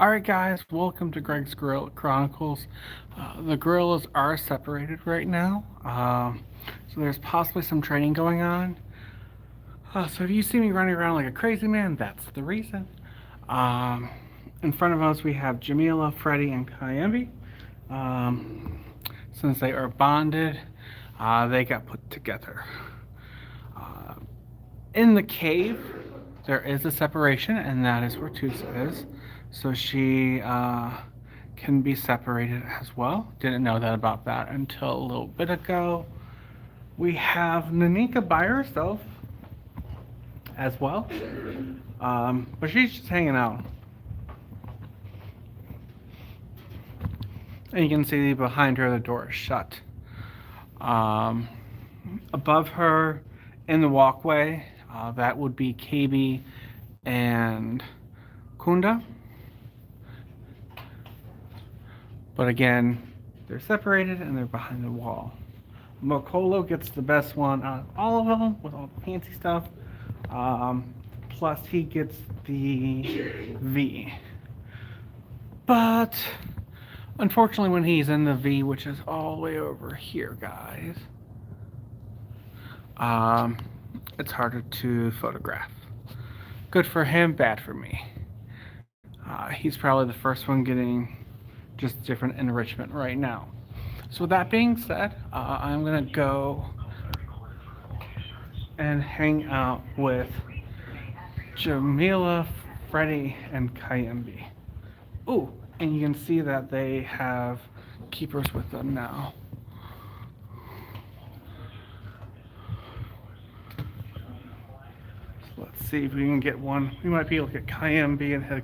Alright, guys, welcome to Greg's Gorilla Chronicles. The gorillas are separated right now, so there's possibly some training going on. So if you see me running around like a crazy man, that's the reason. Um, in front of us, we have Jamila, Freddie, and Kayembi. Um, since they are bonded, they got put together. Uh, in the cave, there is a separation, and that is where Tusa is. So she can be separated as well. Didn't know that about that until a little bit ago. We have Nanika by herself as well, but she's just hanging out. And you can see behind her the door is shut. Um, Above her in the walkway, that would be KB and Kunda. But again, they're separated and they're behind the wall. Mokolo gets the best one out of all of them with all the fancy stuff. Plus, he gets the V. But unfortunately, when he's in the V, which is all the way over here, guys, um, it's harder to photograph. Good for him, bad for me. He's probably the first one getting just different enrichment right now. So with that being said, I'm gonna go and hang out with Jamila, Freddie, and Kayembi. Ooh, and you can see that they have keepers with them now. So let's see if we can get one. We might be able to get Kayembi and hit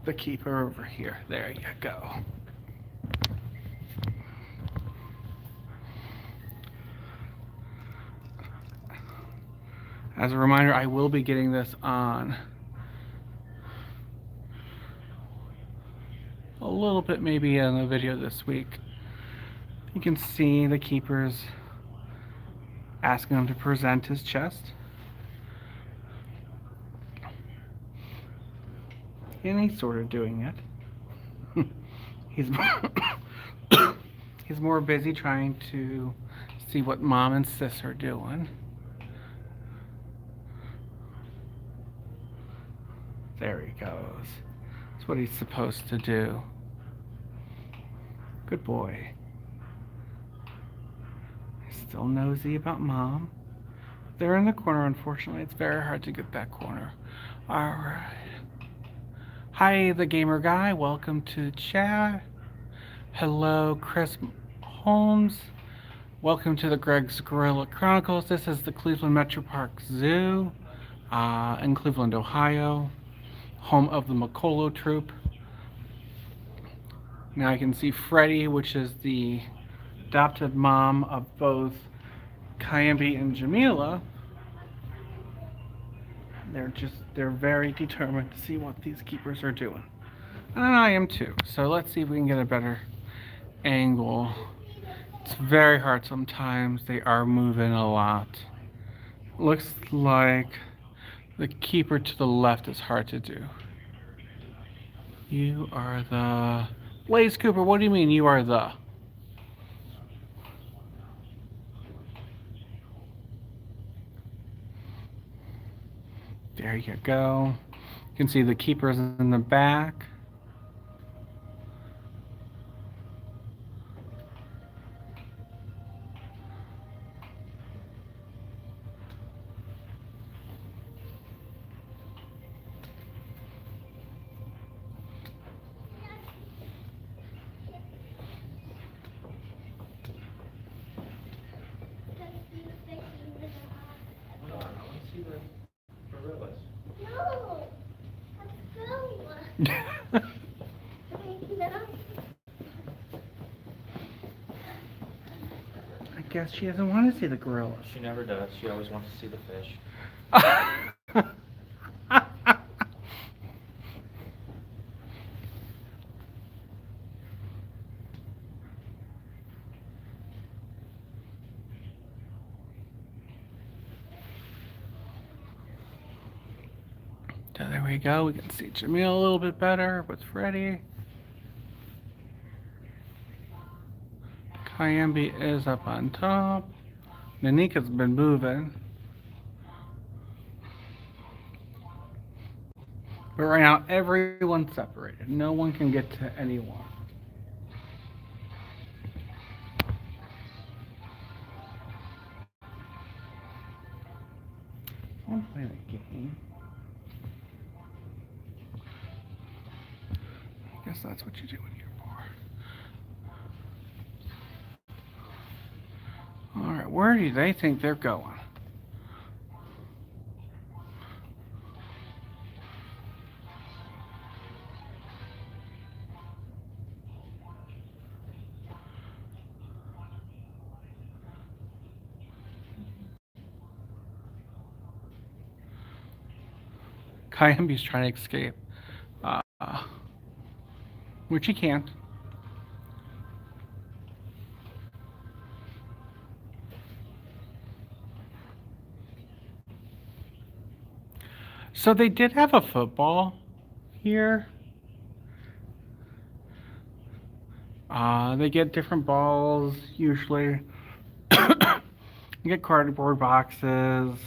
the keeper over here. There you go. As a reminder, I will be getting this on a little bit maybe in the video this week. You can see the keepers asking him to present his chest. And he's sort of doing it. he's he's more busy trying to see what mom and sis are doing. There he goes. That's what he's supposed to do. Good boy. He's still nosy about mom. They're in the corner, unfortunately. It's very hard to get that corner. Alright. Hi, the gamer guy. Welcome to the chat. Hello, Chris Holmes. Welcome to the Greg's Gorilla Chronicles. This is the Cleveland Metro Park Zoo in Cleveland, Ohio, home of the Mokolo Troop. Now you can see Freddie, which is the adopted mom of both Kayembi and Jamila. They're very determined to see what these keepers are doing. And I am too. So let's see if we can get a better angle. It's very hard sometimes. They are moving a lot. Looks like the keeper to the left is hard to do. You are the... Blaze Cooper, what do you mean you are the... There you go. You can see the keepers in the back. I guess she doesn't want to see the gorillas. She never does. She always wants to see the fish. There we go. We can see Jamil a little bit better with Freddy. Kayambi is up on top. Nanika's been moving. But right now, everyone's separated. No one can get to anyone. I want to play that game. I guess that's what you do when you're bored. Alright, where do they think they're going? Kayambi's trying to escape, which he can't. So they did have a football here. They get different balls usually. You get cardboard boxes.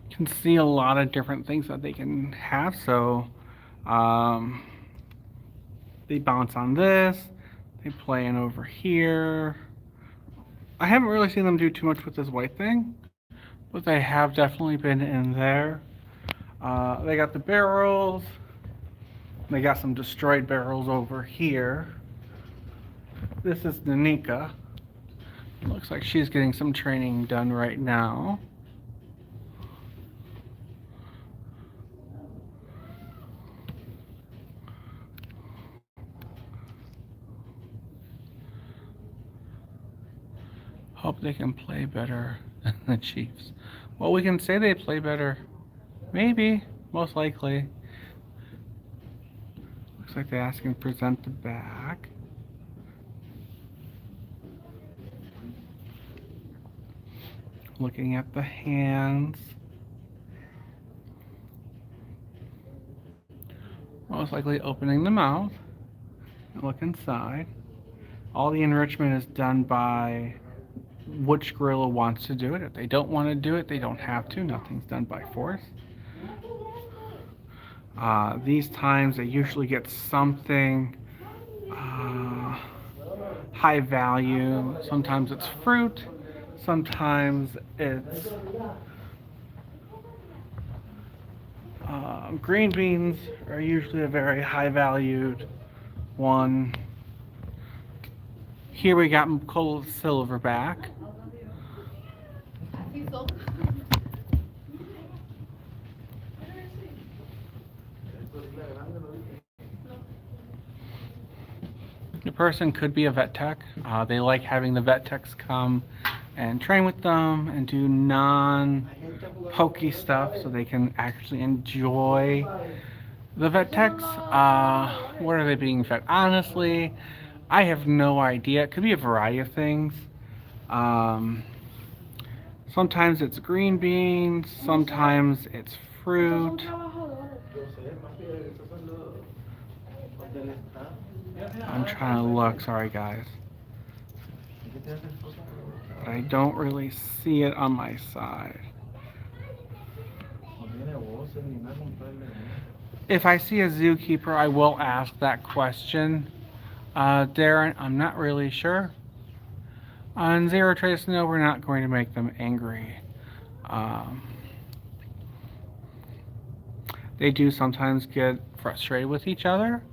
You can see a lot of different things that they can have. So they bounce on this. They play in over here. I haven't really seen them do too much with this white thing, but they have definitely been in there. They got the barrels. They got some destroyed barrels over here. This is Nanika. Looks like she's getting some training done right now. Hope they can play better than the Chiefs. Well, we can say they play better. Maybe. Most likely. Looks like they ask him to present the back. Looking at the hands. Most likely opening the mouth. And look inside. All the enrichment is done by which gorilla wants to do it. If they don't want to do it, they don't have to. Nothing's done by force. These times they usually get something high value. Sometimes it's fruit. Sometimes it's green beans are usually a very high valued one. Here we got cold silverback. The person could be a vet tech. They like having the vet techs come and train with them and do non-pokey stuff so they can actually enjoy the vet techs. What are they being fed? Honestly, I have no idea. It could be a variety of things. Sometimes it's green beans, sometimes it's fruit. I'm trying to look, sorry guys. But I don't really see it on my side. If I see a zookeeper, I will ask that question. Darren, I'm not really sure. On Zero Trace, no, we're not going to make them angry. They do sometimes get frustrated with each other.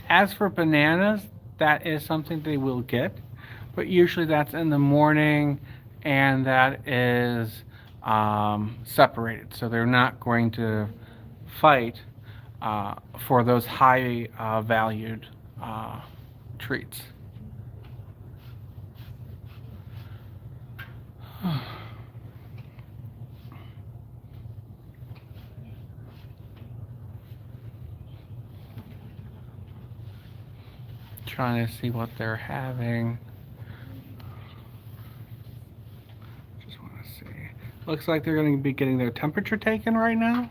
As for bananas, that is something they will get, but usually that's in the morning and that is separated. So they're not going to fight for those high valued treats. Trying to see what they're having. Just want to see. Looks like they're going to be getting their temperature taken right now.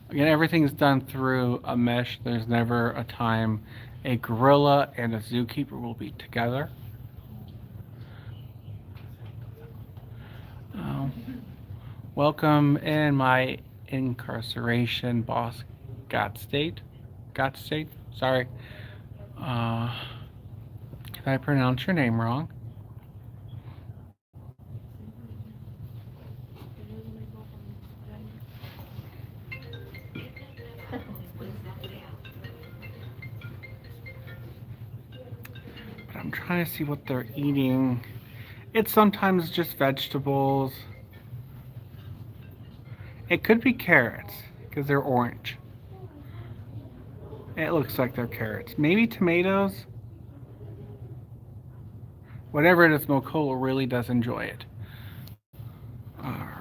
Again, everything's done through a mesh. There's never a time a gorilla and a zookeeper will be together. Welcome in my incarceration boss, Got State. Sorry. Did I pronounce your name wrong? But I'm trying to see what they're eating. It's sometimes just vegetables. It could be carrots because they're orange. It looks like they're carrots. Maybe tomatoes. Whatever it is, Mokola really does enjoy it. Alright.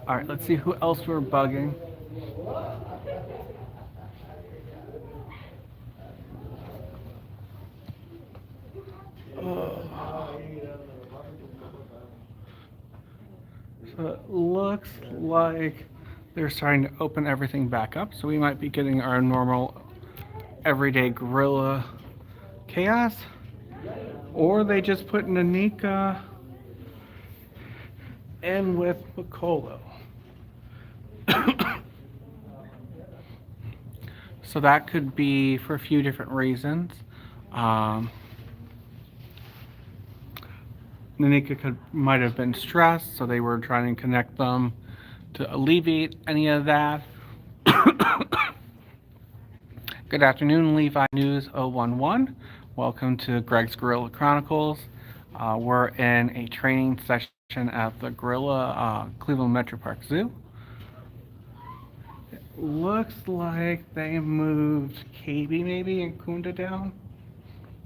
Alright, let's see who else we're bugging. So it looks like they're starting to open everything back up, so we might be getting our normal everyday gorilla chaos. Or they just put Nanika in with Piccolo. So that could be for a few different reasons. Nanika might have been stressed, so they were trying to connect them to alleviate any of that. Good afternoon, Levi News 011. Welcome to Greg's Gorilla Chronicles. We're in a training session at the Gorilla Cleveland Metro Park Zoo. It looks like they moved KB maybe and Kunda down.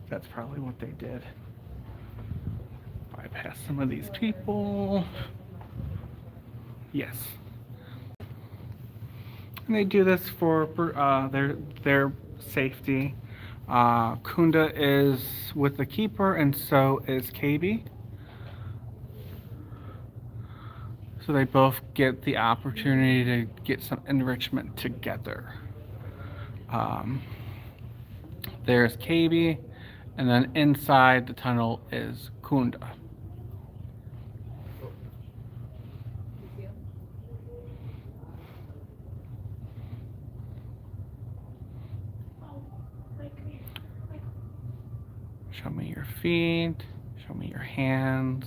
That's probably what they did. Bypass some of these people. Yes. And they do this for their safety. Kunda is with the keeper, and so is KB. So they both get the opportunity to get some enrichment together. There's KB, and then inside the tunnel is Kunda. Show me your feet, show me your hands.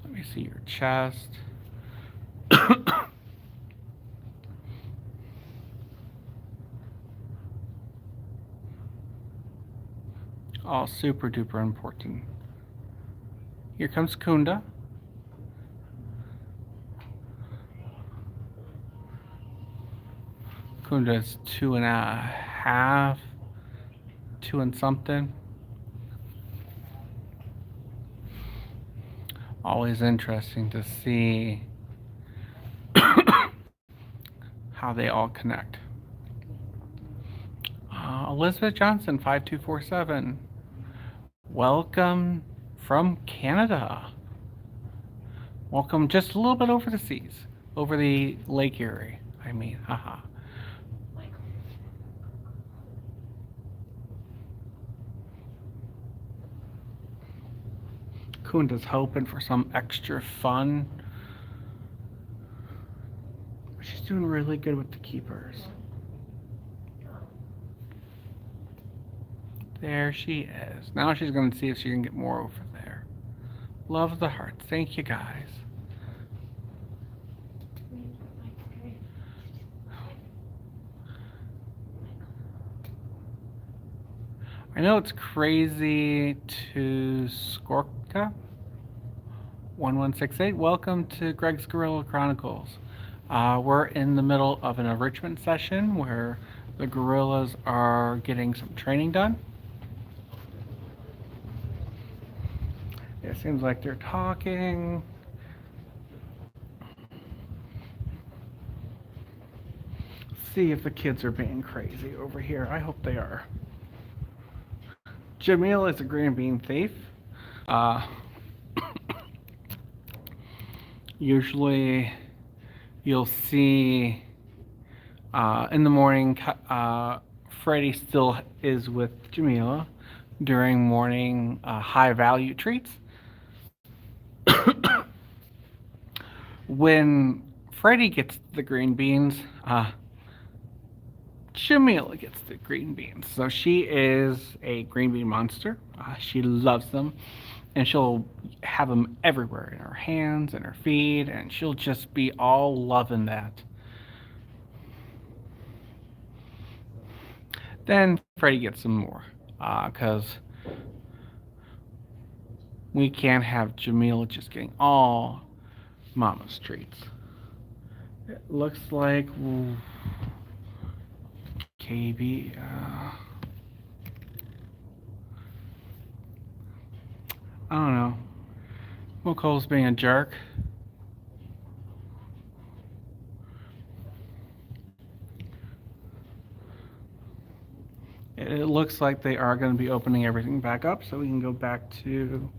Let me see your chest. All super duper important. Here comes Kunda. Kunda's 2.5, 2 and something. Always interesting to see how they all connect. Elizabeth Johnson, 5247. Welcome from Canada. Welcome just a little bit over the seas, over the Lake Erie. I mean, haha. Kunda's hoping for some extra fun. She's doing really good with the keepers. There she is. Now she's going to see if she can get more over there. Love the hearts. Thank you, guys. I know it's crazy to Skorka 1168. Welcome to Greg's Gorilla Chronicles. We're in the middle of an enrichment session where the gorillas are getting some training done. It seems like they're talking. See if the kids are being crazy over here. I hope they are. Jamil is a green bean thief. Uh, Usually, you'll see in the morning, Freddie still is with Jamila during morning high value treats. When Freddie gets the green beans, Jamila gets the green beans. So she is a green bean monster. She loves them, and she'll have them everywhere in her hands and her feet, and she'll just be all loving that. Then Freddie gets some more, because we can't have Jamila just getting all Mama's treats. It looks like KB. I don't know. Moko's being a jerk. It looks like they are going to be opening everything back up so we can go back to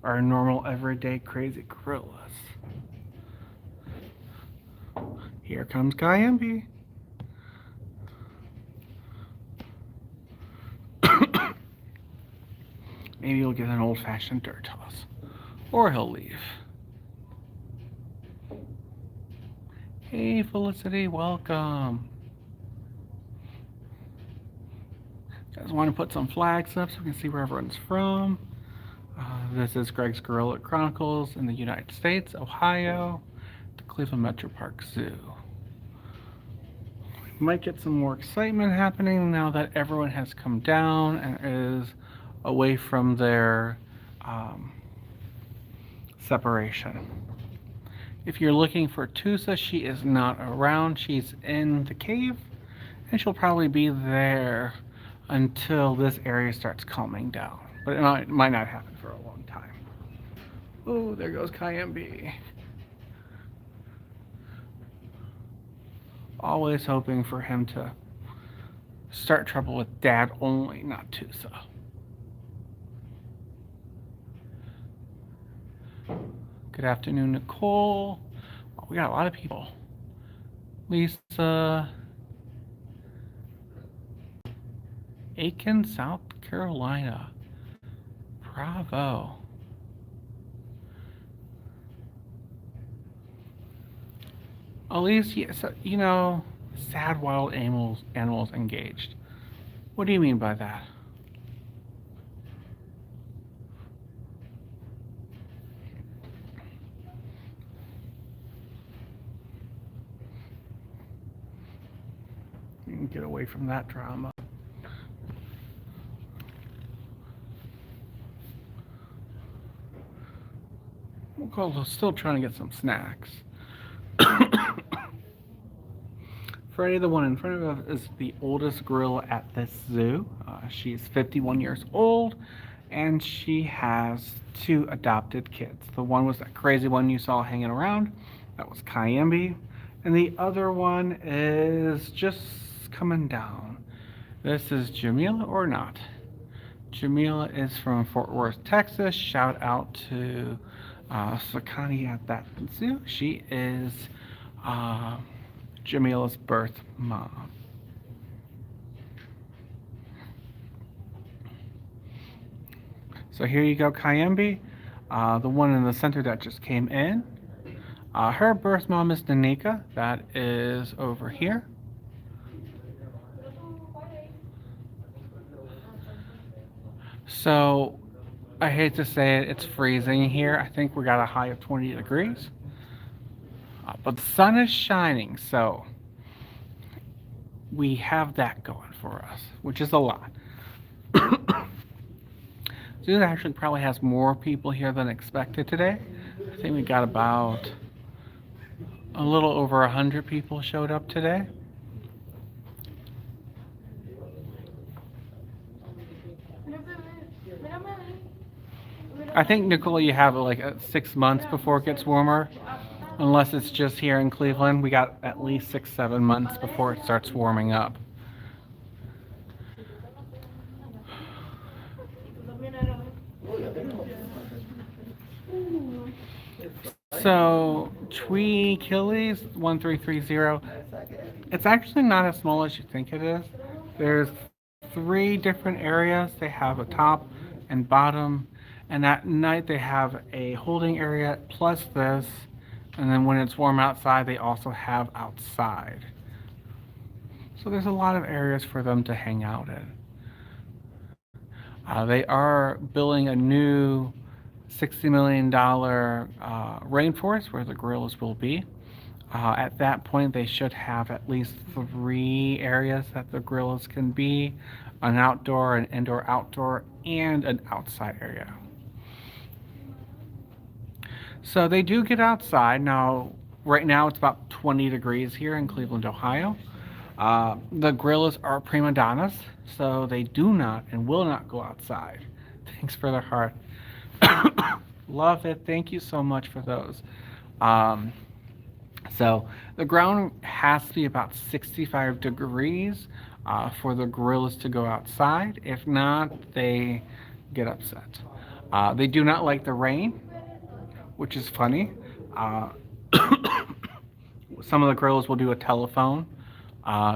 our normal everyday crazy gorillas. Here comes Kayembe. Maybe he'll get an old-fashioned dirt toss. Or he'll leave. Hey, Felicity, welcome. Guys want to put some flags up so we can see where everyone's from. This is Greg's Gorilla Chronicles in the United States, Ohio, the Cleveland Metro Park Zoo. We might get some more excitement happening now that everyone has come down and is away from their separation. If you're looking for Tusa, she is not around. She's in the cave, and she'll probably be there until this area starts calming down. But it might not happen for a long time. Oh, there goes Kayembe. Always hoping for him to start trouble with Dad only, not Tusa. Good afternoon, Nicole. Oh, we got a lot of people. Lisa. Aiken, South Carolina. Bravo. At least, you know, sad wild animals engaged. What do you mean by that? You can get away from that drama. We're still trying to get some snacks. Freddie, the one in front of us, is the oldest gorilla at this zoo. She's 51 years old, and she has 2 adopted kids. The one was that crazy one you saw hanging around. That was Kayembe. And the other one is just coming down. This is Jamila or not. Jamila is from Fort Worth, Texas. Shout out to Sakani at that zoo. She is Jamila's birth mom. So here you go, Kayembe, the one in the center that just came in. Her birth mom is Nanika. That is over here. So I hate to say it, it's freezing here. I think we got a high of 20 degrees. But the sun is shining, so we have that going for us, which is a lot. Zoo actually probably has more people here than expected today. I think we got about a little over 100 people showed up today. I think, Nicole, you have like 6 months before it gets warmer. Unless it's just here in Cleveland, we got at least 6, 7 months before it starts warming up. So, Twee Achilles 1330, it's actually not as small as you think it is. There's 3 different areas. They have a top and bottom, and at night they have a holding area plus this, and then when it's warm outside, they also have outside. So there's a lot of areas for them to hang out in. They are building a new $60 million rainforest where the gorillas will be. At that point, they should have at least 3 areas that the gorillas can be: an outdoor, an indoor outdoor, and an outside area. So they do get outside. Now, right now it's about 20 degrees here in Cleveland, Ohio. The gorillas are prima donnas, so they do not and will not go outside. Thanks for the heart. Love it. Thank you so much for those. Um, so the ground has to be about 65 degrees for the gorillas to go outside. If not, they get upset. They do not like the rain, which is funny. Uh, some of the gorillas will do a telephone,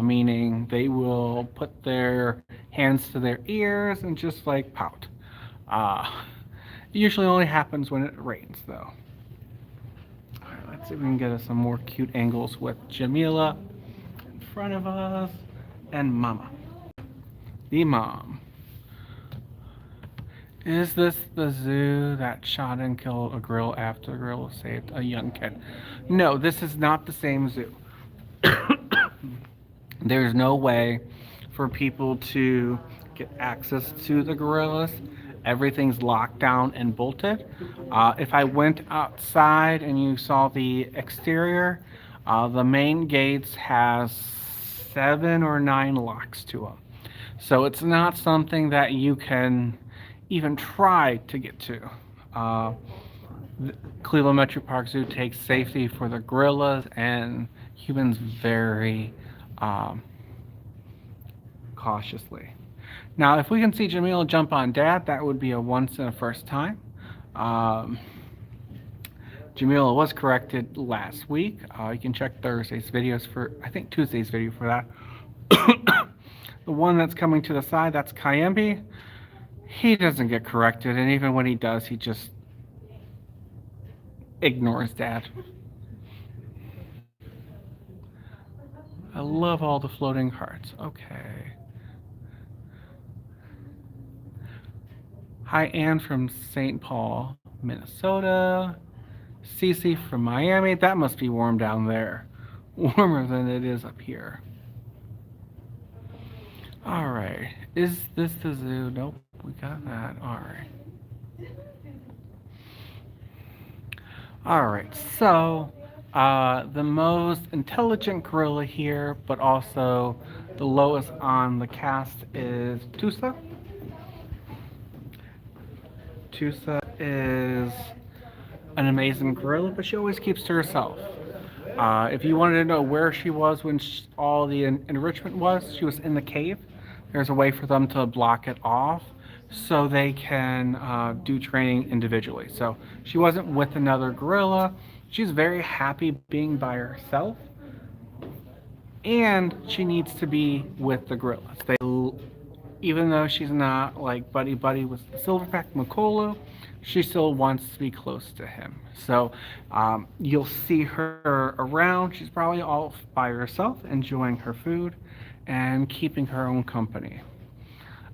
meaning they will put their hands to their ears and just like pout. It usually only happens when it rains, though. All right, let's see if we can get us some more cute angles with Jamila in front of us and Mama, the mom. Is this the zoo that shot and killed a gorilla after the gorilla saved a young kid? No, this is not the same zoo. There's no way for people to get access to the gorillas. Everything's locked down and bolted. If I went outside and you saw the exterior, the main gates has 7 or 9 locks to them. So it's not something that you can even try to get to. The Cleveland Metro Park Zoo takes safety for the gorillas and humans very um, cautiously. Now, if we can see Jamila jump on Dad, that would be a once in a first time. Um, Jamila was corrected last week. You can check Thursday's videos for, I think Tuesday's video for that. The one that's coming to the side, that's Kayembe. He doesn't get corrected, and even when he does, he just ignores Dad. I love all the floating hearts. Okay. Hi, Ann from St. Paul, Minnesota. Cece from Miami. That must be warm down there. Warmer than it is up here. All right. Is this the zoo? Nope. We got that. All right. All right. So, the most intelligent gorilla here, but also the lowest on the cast, is Tusa. Tusa is an amazing gorilla, but she always keeps to herself. If you wanted to know where she was when all the enrichment was, she was in the cave. There's a way for them to block it off so they can do training individually. So she wasn't with another gorilla. She's very happy being by herself, and she needs to be with the gorillas. Even though she's not like buddy buddy with Silverback Makolo, she still wants to be close to him. So you'll see her around. She's probably all by herself, enjoying her food and keeping her own company.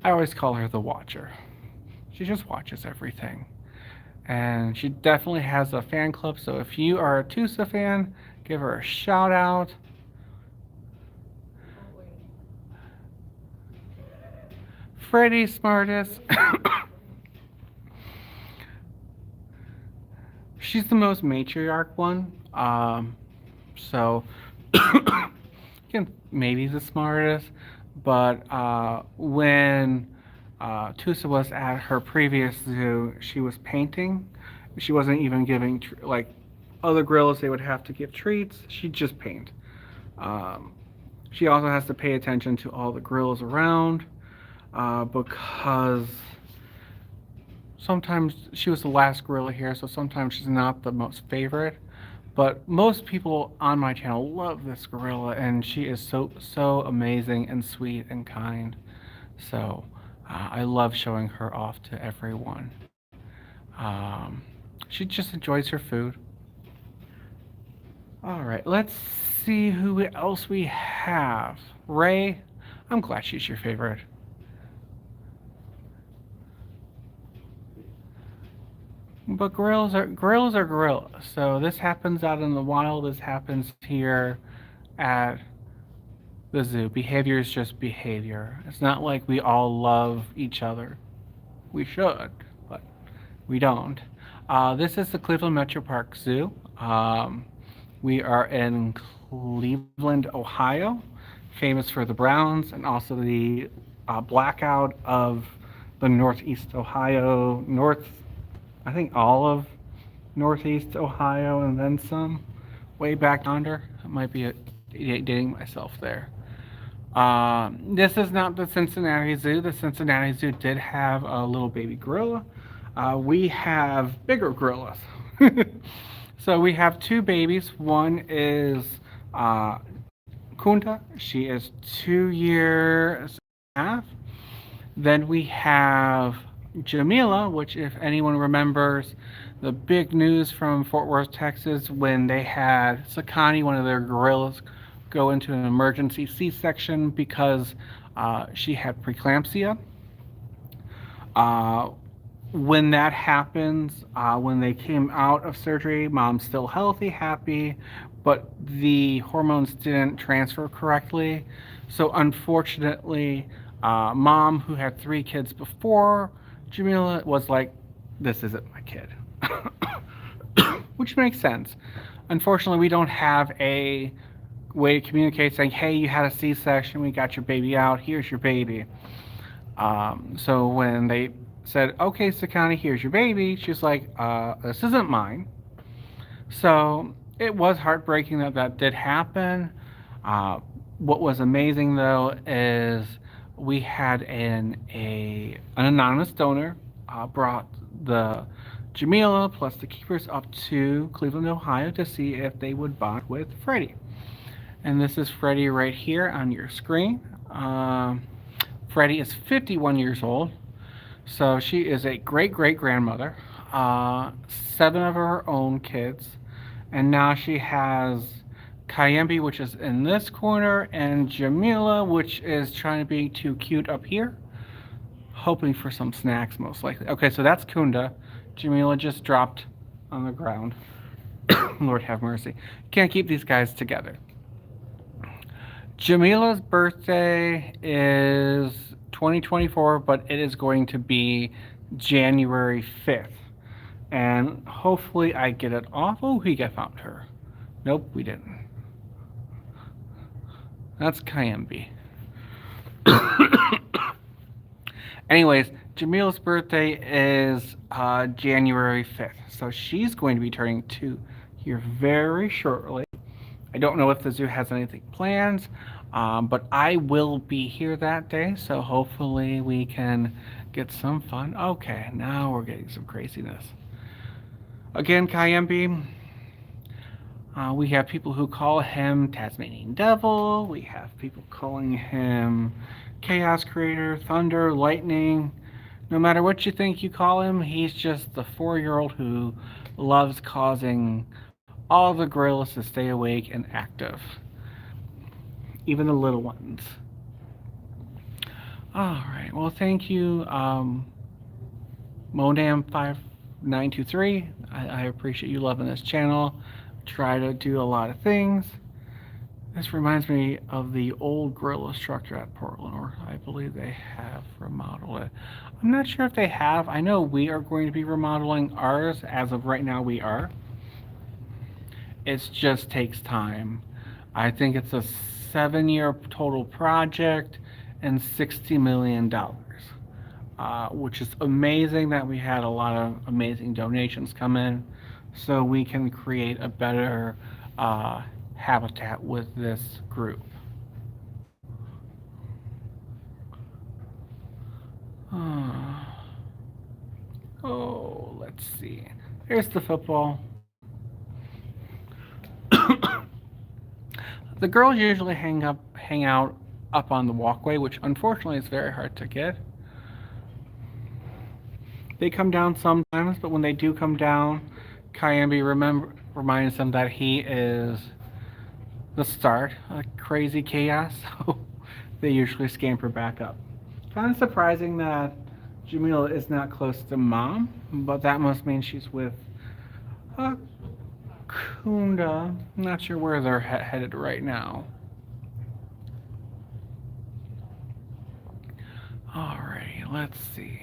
I always call her the Watcher. She just watches everything. And she definitely has a fan club, so if you are a Tusa fan, give her a shout out. Freddie Smartest. She's the most matriarch one. So again, maybe the smartest, but when Tusa was at her previous zoo. She was painting. She wasn't even giving like other gorillas. They would have to give treats. She'd just paint. Um, she also has to pay attention to all the gorillas around because sometimes she was the last gorilla here, so sometimes she's not the most favorite. But most people on my channel love this gorilla, and she is so amazing and sweet and kind. So I love showing her off to everyone. Um, she just enjoys her food. All right, let's see who else we have. Ray, I'm glad she's your favorite. But gorillas are gorillas. So this happens out in the wild. This happens here at the zoo. Behavior is just behavior. It's not like we all love each other. We should, but we don't. This is the Cleveland Metro Park Zoo. We are in Cleveland, Ohio, famous for the Browns and also the blackout of the Northeast Ohio, I think all of Northeast Ohio and then some, way back under. I might be dating myself there. This is not the Cincinnati Zoo. The Cincinnati Zoo did have a little baby gorilla. We have bigger gorillas. So we have two babies. One is uh, Kunda. She is 2 years and a half. Then we have Jamila, which, if anyone remembers, the big news from Fort Worth, Texas, when they had Sakani, one of their gorillas, go into an emergency C-section because she had preeclampsia. Uh, when that happens, when they came out of surgery, mom's still healthy, happy, but the hormones didn't transfer correctly. So unfortunately, mom, who had 3 kids before Jamila, was like, this isn't my kid. Which makes sense. Unfortunately, we don't have a way to communicate saying, hey, you had a C-section, we got your baby out, here's your baby. So when they said, okay, Sakani, here's your baby, she's like, this isn't mine. So it was heartbreaking that that did happen. What was amazing, though, is we had an anonymous donor brought the Jamila plus the keepers up to Cleveland, Ohio to see if they would bond with Freddie. And this is Freddie right here on your screen. Freddie is 51 years old, so she is a great-great-grandmother, 7 of her own kids, and now she has Kayembe, which is in this corner, and Jamila, which is trying to be too cute up here, hoping for some snacks most likely. Okay, so that's Kunda. Jamila just dropped on the ground. Lord have mercy. Can't keep these guys together. Jamila's birthday is 2024, but it is going to be January 5th. And hopefully I get it off. Oh, we found her. Nope, we didn't. That's Kayembe. Anyways, Jamila's birthday is January 5th. So she's going to be turning 2 here very shortly. I don't know if the zoo has anything planned, but I will be here that day, so hopefully we can get some fun. Okay, now we're getting some craziness. Again, Kayembe, we have people who call him Tasmanian Devil. We have people calling him Chaos Creator, Thunder, Lightning. No matter what you think you call him, he's just the 4-year-old who loves causing all the gorillas to stay awake and active. Even the little ones. Alright, well, thank you, Monam5923. I appreciate you loving this channel. Try to do a lot of things. This reminds me of the old gorilla structure at Portland, or I believe they have remodeled it. I'm not sure if they have. I know we are going to be remodeling ours. As of right now, we are. It just takes time. I think it's a 7-year total project and $60 million. which is amazing that we had a lot of amazing donations come in so we can create a better habitat with this group. Uh, oh, let's see. Here's the football. The girls usually hang out up on the walkway, which unfortunately is very hard to get. They come down sometimes, but when they do come down, Kyambi reminds them that he is the start of crazy chaos, so they usually scamper back up. Kind of surprising that Jamila is not close to mom, but that must mean she's with uh, Kunda. Not sure where they're headed right now. Alrighty, let's see.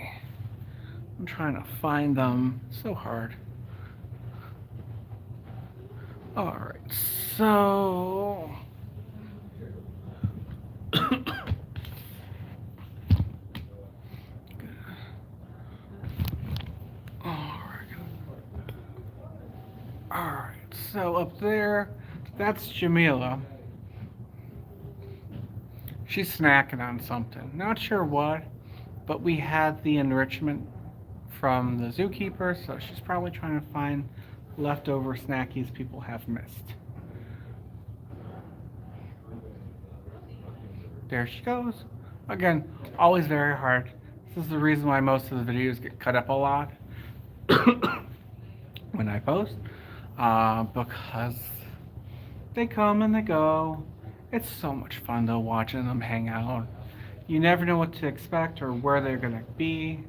I'm trying to find them. So hard. Alright, so. Alright, so up there, that's Jamila. She's snacking on something. Not sure what, but we had the enrichment from the zookeeper, so she's probably trying to find leftover snackies people have missed. There she goes. Again, always very hard. This is the reason why most of the videos get cut up a lot when I post, because they come and they go. It's so much fun though watching them hang out. You never know what to expect or where they're gonna be.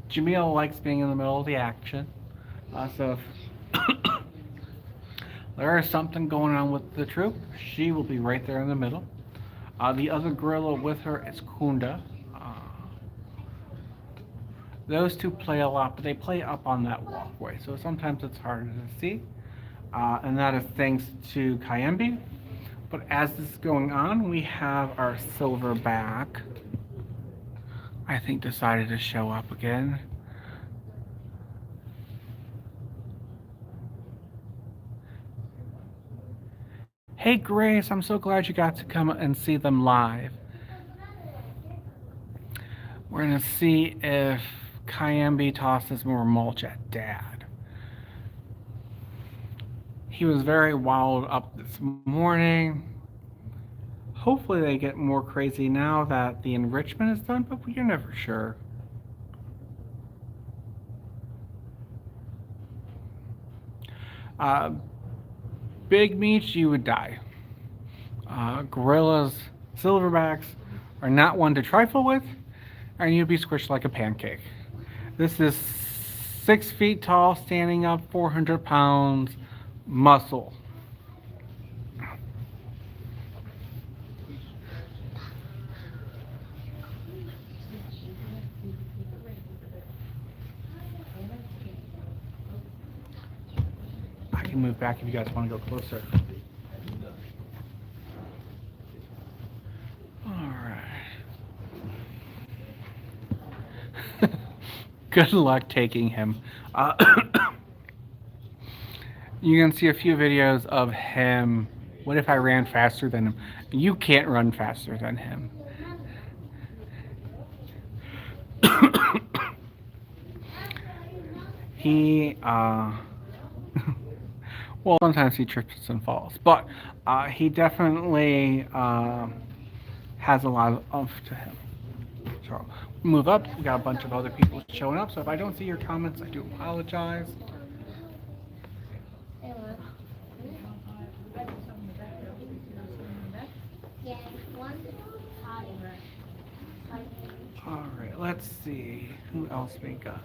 Jamil likes being in the middle of the action, so if there is something going on with the troop, she will be right there in the middle. The other gorilla with her is Kunda. Those two play a lot, but they play up on that walkway, so sometimes it's harder to see. And that is thanks to Kayembi. But as this is going on, we have our silverback, I think, decided to show up again. Hey Grace, I'm so glad you got to come and see them live. We're gonna see if Kayembi tosses more mulch at Dad. He was very wild up this morning. Hopefully they get more crazy now that the enrichment is done, but we're never sure. Big meat, you would die. Gorillas, silverbacks are not one to trifle with, and you'd be squished like a pancake. This is 6 feet tall, standing up, 400 pounds, muscle. I can move back if you guys want to go closer. Alright. Good luck taking him. You can see a few videos of him. What if I ran faster than him? You can't run faster than him. He, well, sometimes he trips and falls, but he definitely has a lot of oomph to him. So, move up. We got a bunch of other people showing up, so if I don't see your comments, I do apologize. Alright, let's see who else we got.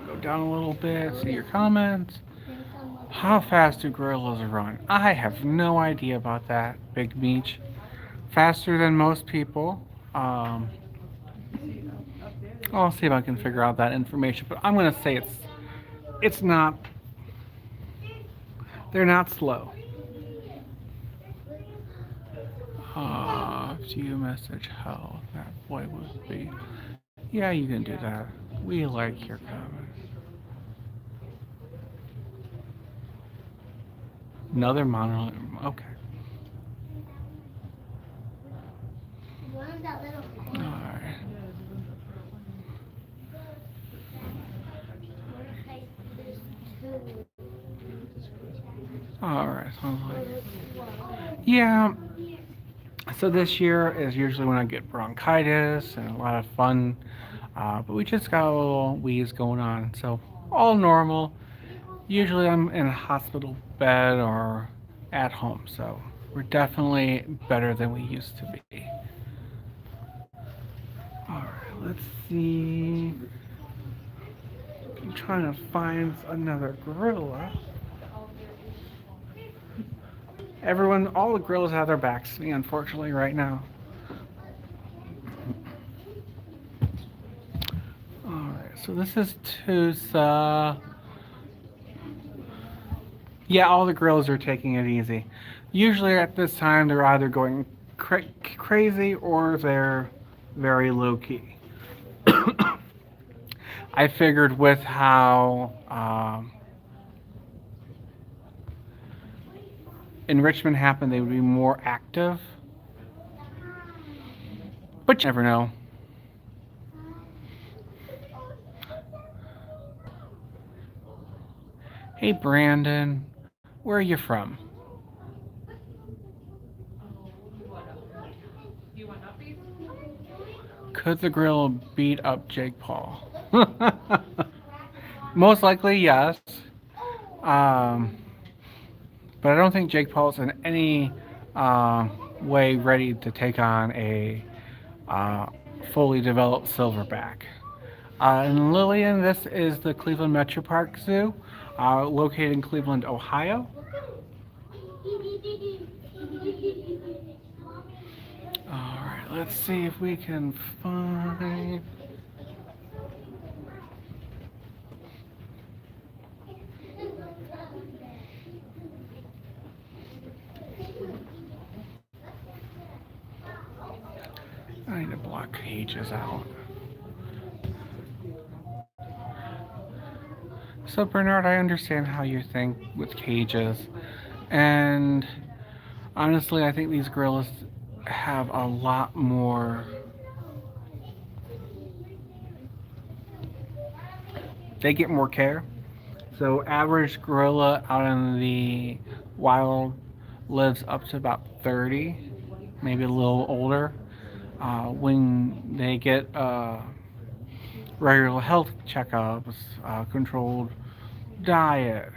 Go down a little bit, see your comments. How fast do gorillas run? I have no idea about that, Big Meech. Faster than most people. I'll see if I can figure out that information, but I'm gonna say it's not They're not slow. View message how that boy would be. Yeah, you can do that. We like your comments. Another monolith. Okay. Alright. Alright, sounds like. Yeah, so this year is usually when I get bronchitis and a lot of fun. But we just got a little wheeze going on. So all normal. Usually I'm in a hospital bed or at home. So we're definitely better than we used to be. Alright, let's see. I'm trying to find another gorilla. Everyone, all the gorillas have their backs to me, unfortunately, right now. Alright, so this is Tusa. Yeah, all the gorillas are taking it easy. Usually at this time, they're either going crazy or they're very low key. I figured with how Enrichment happened, they would be more active. But you never know. Hey, Brandon, where are you from? Could the gorilla beat up Jake Paul? Most likely, yes. Um, but I don't think Jake Paul's in any way ready to take on a uh, fully developed silverback. And Lillian, this is the Cleveland Metro Park Zoo, located in Cleveland, Ohio. Alright, let's see if we can find... I need to block cages out. So Bernard, I understand how you think with cages, and honestly, I think these gorillas have a lot more. They get more care. So average gorilla out in the wild lives up to about 30, maybe a little older. When they get regular health checkups, controlled diet,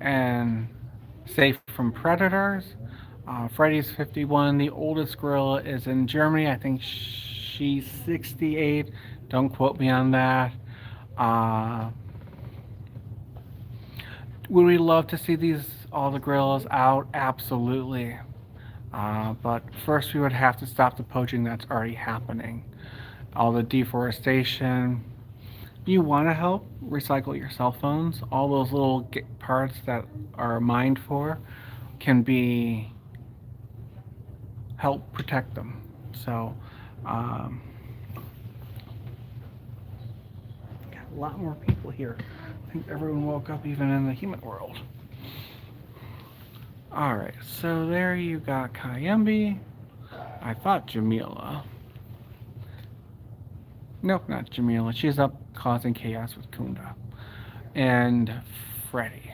and safe from predators. Freddy's 51. The oldest gorilla is in Germany. I think she's 68. Don't quote me on that. Uh, would we love to see all the gorillas out? Absolutely. But first, we would have to stop the poaching that's already happening. All the deforestation. You want to help recycle your cell phones. All those little parts that are mined for can be help protect them. So, got a lot more people here. I think everyone woke up, even in the human world. Alright, so there you got Kayembe. I thought Jamila. Nope, not Jamila. She's up causing chaos with Kunda. And Freddy.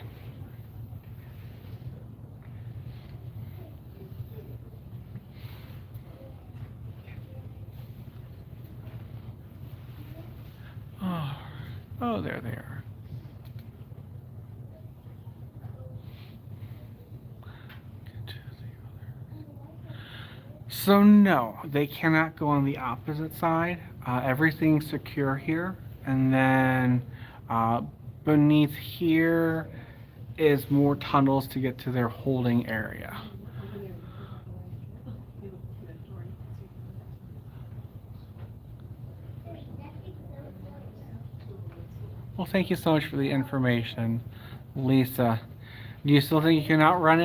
Oh, there they are. So no, they cannot go on the opposite side. Everything's secure here, and then beneath here is more tunnels to get to their holding area. Well, thank you so much for the information, Lisa. Do you still think you can outrun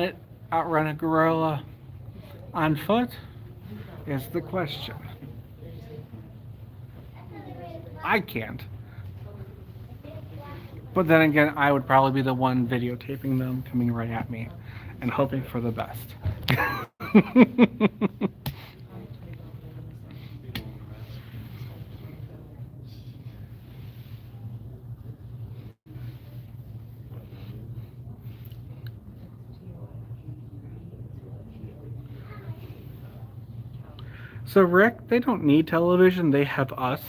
a gorilla on foot? Is the question. I can't. But then again, I would probably be the one videotaping them coming right at me and hoping for the best. So, Rick, they don't need television, they have us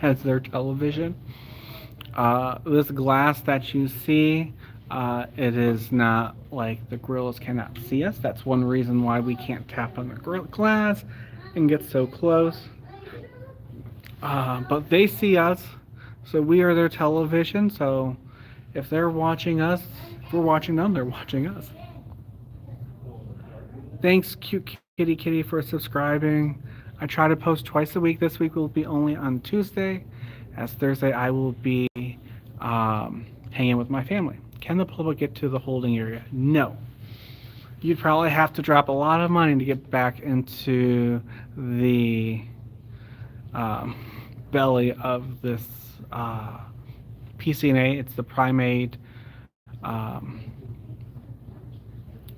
as their television. This glass that you see, it is not like the gorillas cannot see us. That's one reason why we can't tap on the gorilla glass and get so close. But they see us, so we are their television. So if they're watching us, if we're watching them, they're watching us. Thanks, cute kitty, for subscribing. I try to post twice a week. This week will be only on Tuesday. As Thursday, I will be hanging with my family. Can the public get to the holding area? No. You'd probably have to drop a lot of money to get back into the belly of this PCNA. It's the primate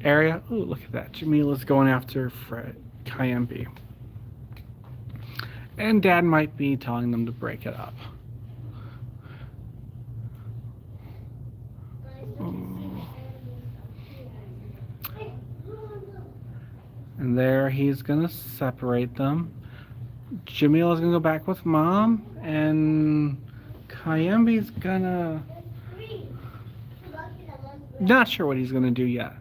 area. Oh, look at that. Jamila's going after Fred Kayembe. And Dad might be telling them to break it up. And there he's going to separate them. Jamila's going to go back with Mom. And Kayembe's going to... Not sure what he's going to do yet.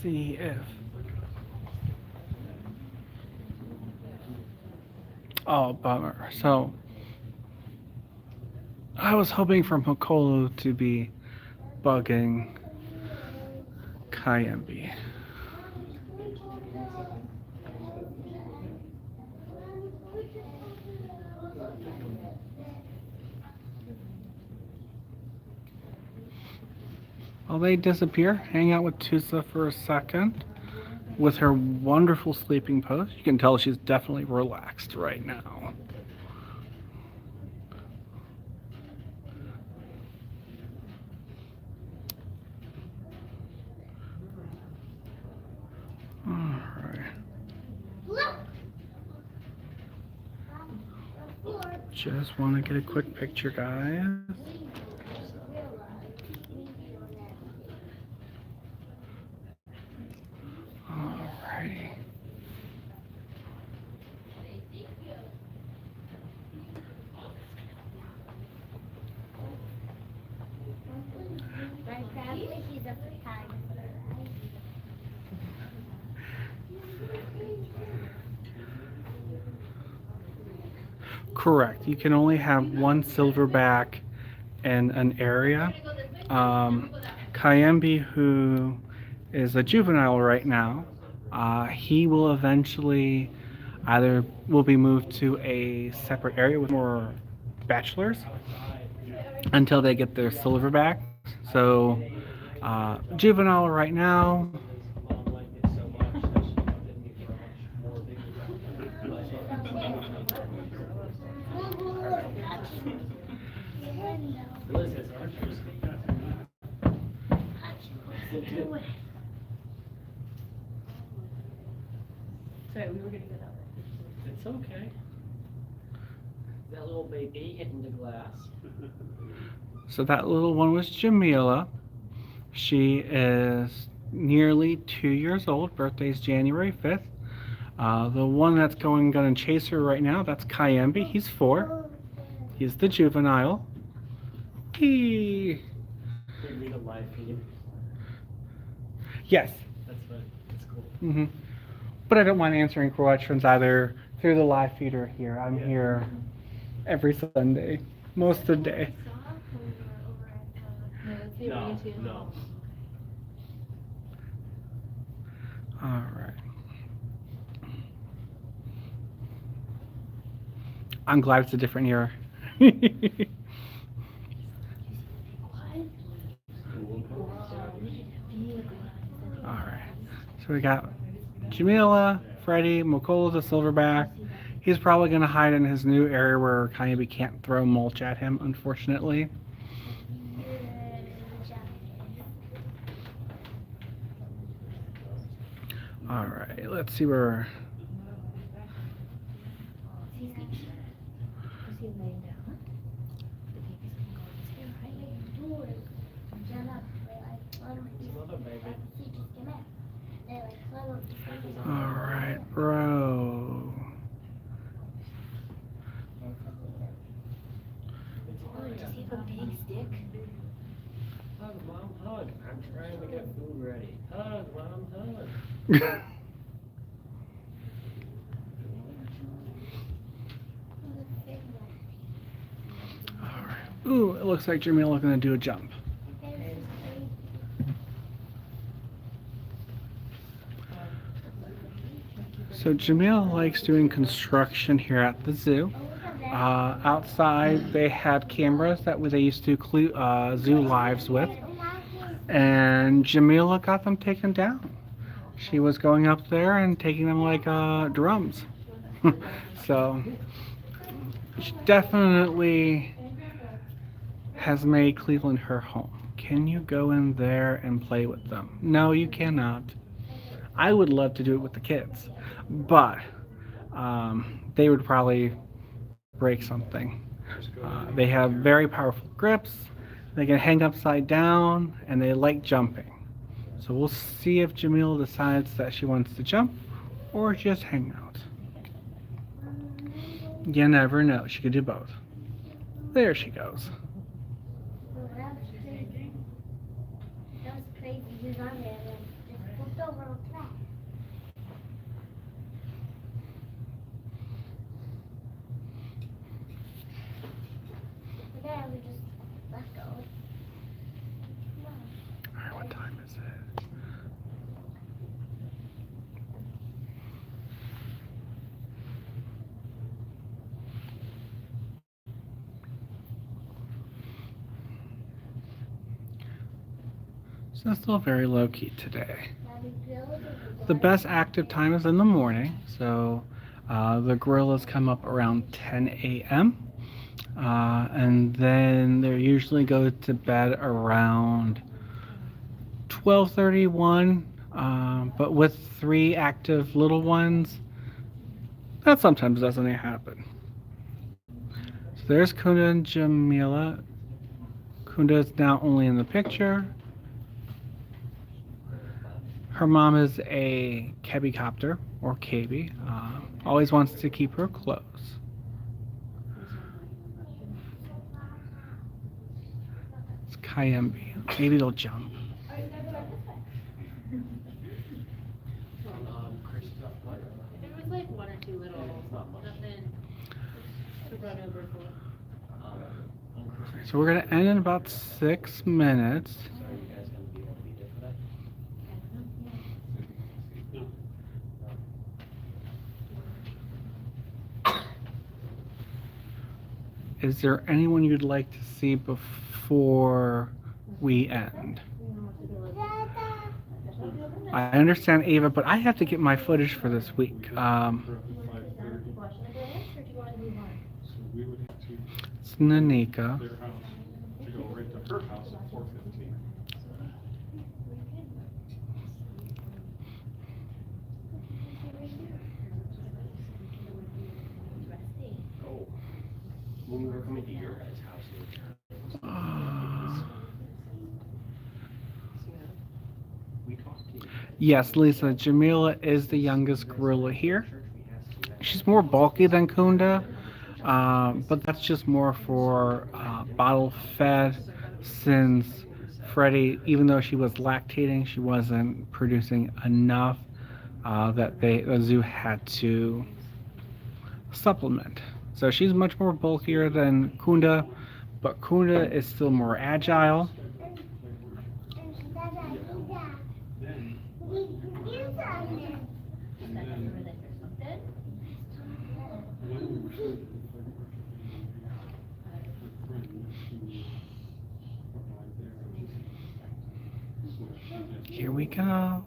See if... Oh, bummer. So, I was hoping for Makolo to be bugging Kayembe. Well, they disappear, hang out with Tusa for a second with her wonderful sleeping pose. You can tell she's definitely relaxed right now. Alright. Just want to get a quick picture, guys. Alrighty. Correct. You can only have one silverback in an area. Kayembe, who is a juvenile right now, he will eventually either will be moved to a separate area with more bachelors until they get their silverback. So juvenile right now. Sorry, we were gonna get out. It's okay. That little baby hitting the glass. So that little one was Jamila. She is nearly 2 years old. Birthday's January 5th. The one that's gonna chase her right now, that's Kayembe. He's 4. He's the juvenile. He... They read a live feed. Yes. That's cool. But I don't mind answering questions either through the live feeder here. I'm here every Sunday, most of the day. No, no. All right. I'm glad it's a different year. All right. So we got Jamila, Freddie, Makola the silverback. He's probably going to hide in his new area where Kayabi can't throw mulch at him, unfortunately. All right, let's see where. All right, bro. Hug, Mom, hug. I'm trying to get food ready. Hug, Mom, hug. All right. Ooh, it looks like Jamila's going to do a jump. So Jamila likes doing construction here at the zoo. Outside, they had cameras that they used to zoo lives with, and Jamila got them taken down. She was going up there and taking them like drums. So she definitely has made Cleveland her home. Can you go in there and play with them? No, you cannot. I would love to do it with the kids, but they would probably break something. They have very powerful grips. They can hang upside down, and they like jumping. So we'll see if Jamila decides that she wants to jump or just hang out. You never know. She could do both. There she goes. That was crazy. He was on there and just flipped over on track. Okay, we just let go. Alright, what time is it? So it's still very low key today. The best active time is in the morning, so the gorillas come up around 10 a.m. And then they usually go to bed around 12:31. But with 3 active little ones, that sometimes doesn't happen. So there's Kunda and Jamila. Kunda is now only in the picture. Her mom is a cabicopter, or cabbie. Always wants to keep her close. It's Kayembe. Maybe they'll jump. There was like 1 or 2 little, nothing to run over for. So we're going to end in about 6 minutes. Are you guys gonna be able to be there for that? Is there anyone you'd like to see before we end? I understand, Ava, but I have to get my footage for this week. It's Nanika. Their house, to go right to her house at 4:15. Oh. When we were coming to your guys' house, we talked to you. Yes, Lisa, Jamila is the youngest gorilla here. She's more bulky than Kunda, but that's just more for bottle fed, since Freddie, even though she was lactating, she wasn't producing enough that the zoo had to supplement. So she's much more bulkier than Kunda, but Kunda is still more agile. Here we go.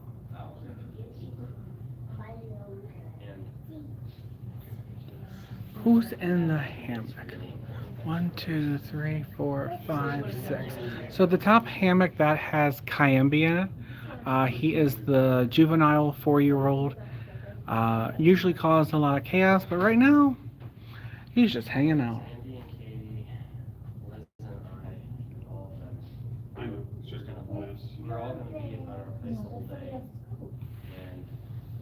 Who's in the hammock? 1, 2, 3, 4, 5, 6. So the top hammock that has Kayembe in it. He is the juvenile 4-year-old. Usually causes a lot of chaos, but right now he's just hanging out. Andy and Katie, Liz and I, all of them. I know, it's just a mess. We're all gonna be at our place the whole day. And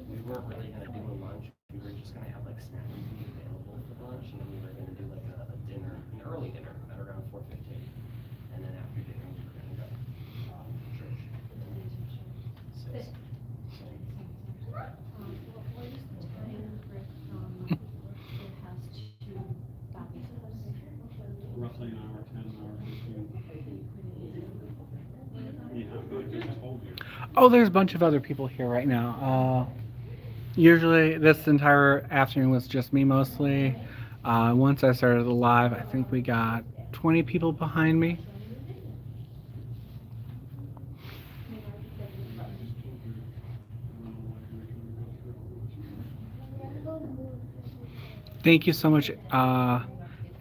we weren't really gonna do a lunch. We were just gonna have like snacking food available for lunch, and then we were gonna do like a dinner, an early dinner at around 4:15. And then after dinner, we were gonna go to church. So, Roughly an hour, 10, an hour, 15. Yeah, I just told you. Oh, there's a bunch of other people here right now. Usually this entire afternoon was just me mostly. Once I started the live, I think we got 20 people behind me. Thank you so much,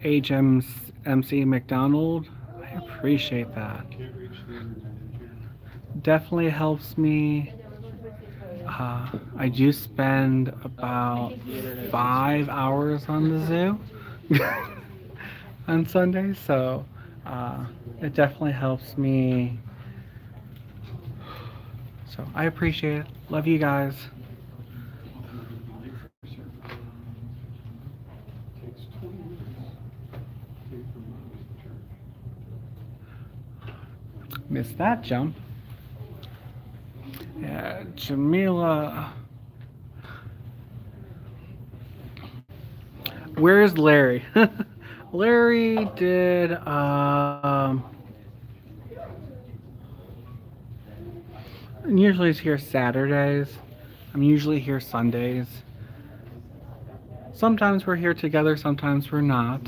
HMC McDonald. I appreciate that. Can't reach the internet in here. Definitely helps me. I do spend about 5 hours on the zoo on Sundays, so it definitely helps me. So I appreciate it. Love you guys. Takes 20 minutes. Came from church. Missed that jump. Yeah, Jamila. Where's Larry? Larry did usually he's here Saturdays. I'm usually here Sundays. Sometimes we're here together, sometimes we're not.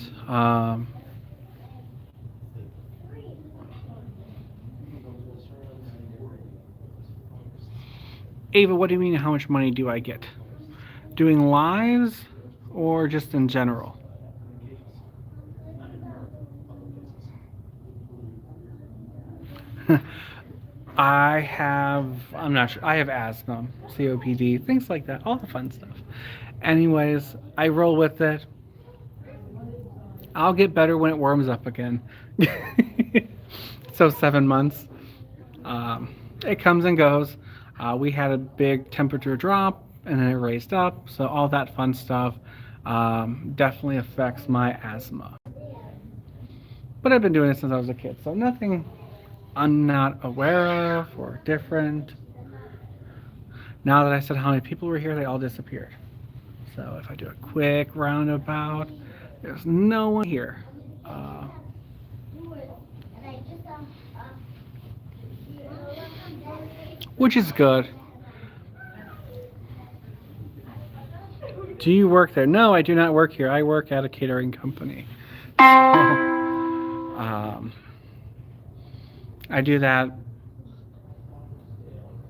Ava, what do you mean, how much money do I get? Doing lives or just in general? I'm not sure, I have asthma, COPD, things like that, all the fun stuff. Anyways, I roll with it. I'll get better when it warms up again. So 7 months. It comes and goes. We had a big temperature drop and then it raised up, so all that fun stuff definitely affects my asthma. But I've been doing it since I was a kid, so nothing I'm not aware of or different. Now that I said how many people were here, they all disappeared. So if I do a quick roundabout, there's no one here. Which is good. Do you work there? No, I do not work here. I work at a catering company. So, I do that.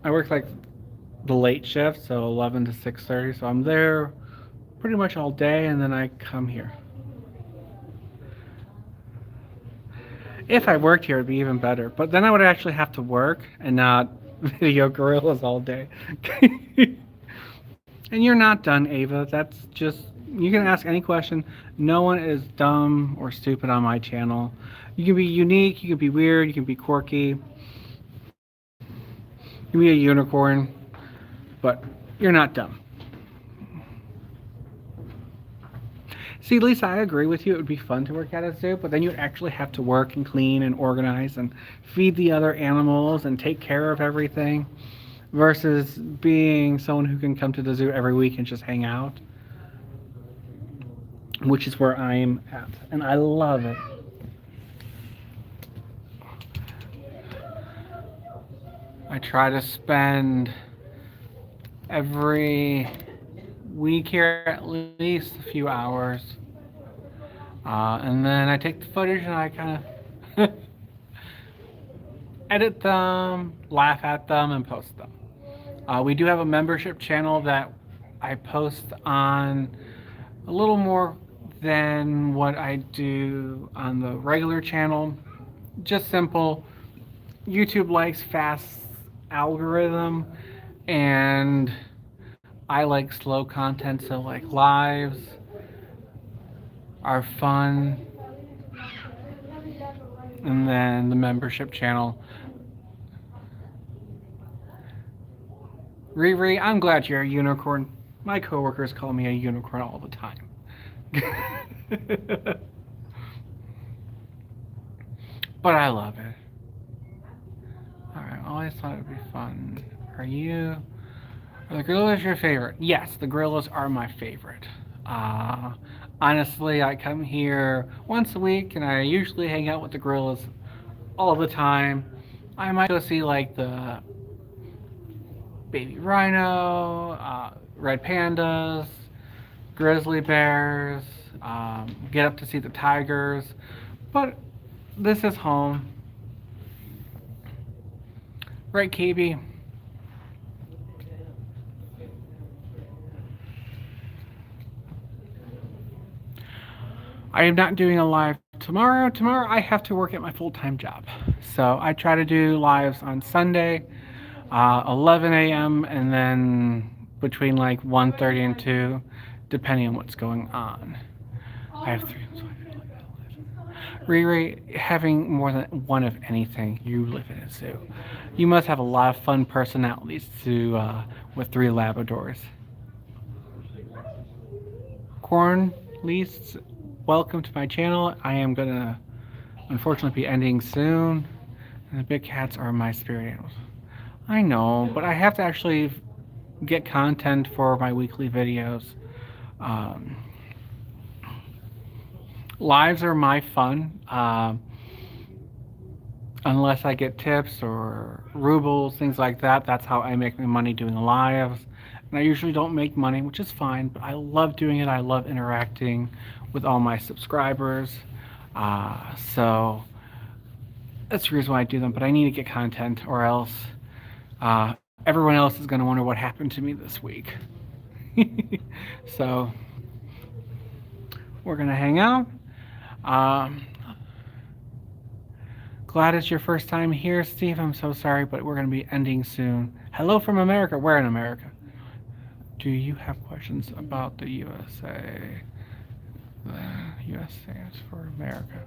I work like the late shift, so 11 to 6:30. So I'm there pretty much all day, and then I come here. If I worked here, it'd be even better. But then I would actually have to work and not video gorillas all day. And you're not done, Ava. That's just, you can ask any question. No one is dumb or stupid on my channel. You can be unique, you can be weird, you can be quirky. You can be a unicorn, but you're not dumb. See, Lisa, I agree with you. It would be fun to work at a zoo, but then you'd actually have to work and clean and organize and feed the other animals and take care of everything versus being someone who can come to the zoo every week and just hang out. which is where I'm at, and I love it. I try to spend every week here at least a few hours, and then I take the footage and I kind of edit them, laugh at them, and post them. We do have a membership channel that I post on a little more than what I do on the regular channel. Just simple. YouTube likes fast algorithm, and I like slow content, so like lives are fun. And then the membership channel. Riri, I'm glad you're a unicorn. My coworkers call me a unicorn all the time. But I love it. Alright, I always thought it would be fun. Are the gorillas your favorite? Yes, the gorillas are my favorite. Honestly, I come here once a week and I usually hang out with the gorillas all the time. I might go see like the baby rhino, red pandas, grizzly bears, get up to see the tigers, but this is home. Right, KB? I am not doing a live tomorrow. Tomorrow I have to work at my full-time job. So I try to do lives on Sunday, 11 a.m. and then between like 1:30 and 2, depending on what's going on. I have 3. Riri, having more than one of anything, you live in a zoo. You must have a lot of fun personalities with 3 Labradors. Corn Least, welcome to my channel. I am gonna unfortunately be ending soon, and the big cats are my spirit animals. I know, but I have to actually get content for my weekly videos. Lives are my fun, unless I get tips or rubles, things like that. That's how I make my money doing lives. And I usually don't make money, which is fine, but I love doing it. I love interacting with all my subscribers. So that's the reason why I do them, but I need to get content or else everyone else is going to wonder what happened to me this week. So we're going to hang out. Glad it's your first time here, Steve. I'm so sorry, but we're going to be ending soon. Hello from America. Where in America? Do you have questions about the USA? The US stands for America.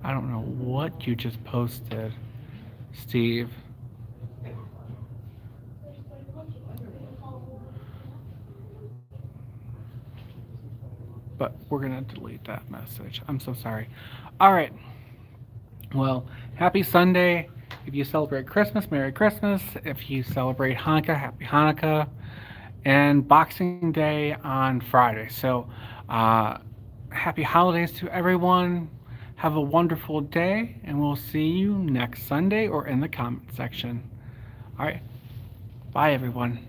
I don't know what you just posted, Steve. But we're going to delete that message. I'm so sorry. All right. Well, happy Sunday. If you celebrate Christmas, Merry Christmas. If you celebrate Hanukkah, Happy Hanukkah. And Boxing Day on Friday. So, happy holidays to everyone. Have a wonderful day, and we'll see you next Sunday or in the comment section. All right. Bye, everyone.